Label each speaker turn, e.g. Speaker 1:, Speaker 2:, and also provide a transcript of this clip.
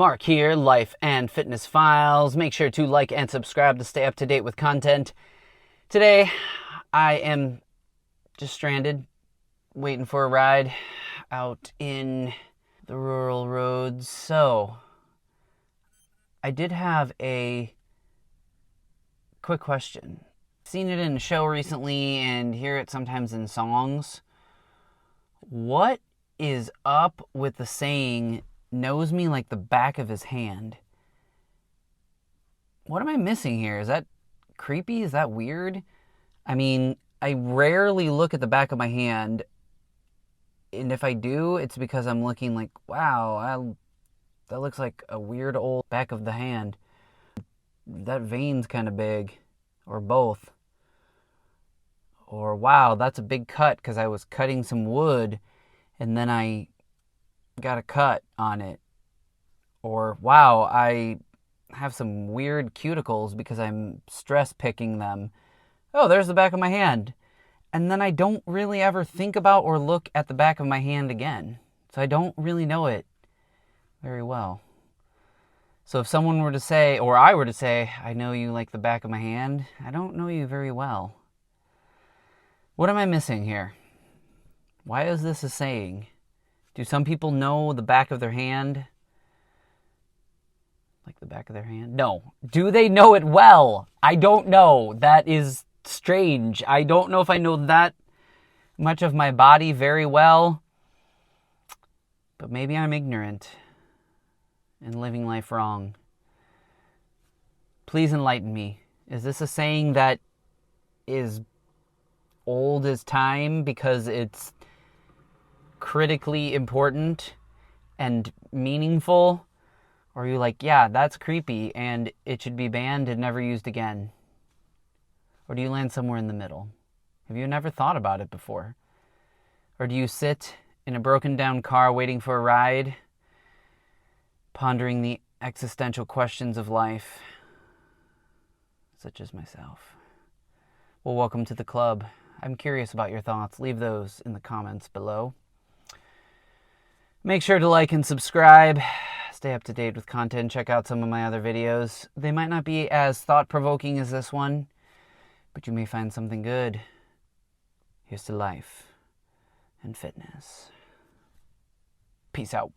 Speaker 1: Mark here, Life and Fitness Files. Make sure to like and subscribe to stay up to date with content. Today, I am just stranded, waiting for a ride out in the rural roads. So, I did have a quick question. Seen it in a show recently and hear it sometimes in songs. What is up with the saying, knows me like the back of his hand? What am I missing here? Is that creepy? Is that weird? I mean, I rarely look at the back of my hand, and if I do, it's because I'm looking like, wow, that looks like a weird old back of the hand. That vein's kind of big, or both. Or, wow, that's a big cut because I was cutting some wood and then I got a cut on it. Or, wow, I have some weird cuticles because I'm stress picking them. Oh, there's the back of my hand. And then I don't really ever think about or look at the back of my hand again. So I don't really know it very well. So if someone were to say, or I were to say, I know you like the back of my hand, I don't know you very well. What am I missing here? Why is this a saying? Do some people know the back of their hand? Like the back of their hand? No. Do they know it well? I don't know. That is strange. I don't know if I know that much of my body very well. But maybe I'm ignorant and living life wrong. Please enlighten me. Is this a saying that is old as time because it's critically important and meaningful? Or are you like, yeah, that's creepy and it should be banned and never used again? Or do you land somewhere in the middle? Have you never thought about it before? Or do you sit in a broken down car waiting for a ride, pondering the existential questions of life, such as myself? Well, welcome to the club. I'm curious about your thoughts. Leave those in the comments below. Make sure to like and subscribe. Stay up to date with content. Check out some of my other videos. They might not be as thought-provoking as this one, but you may find something good. Here's to life and fitness. Peace out.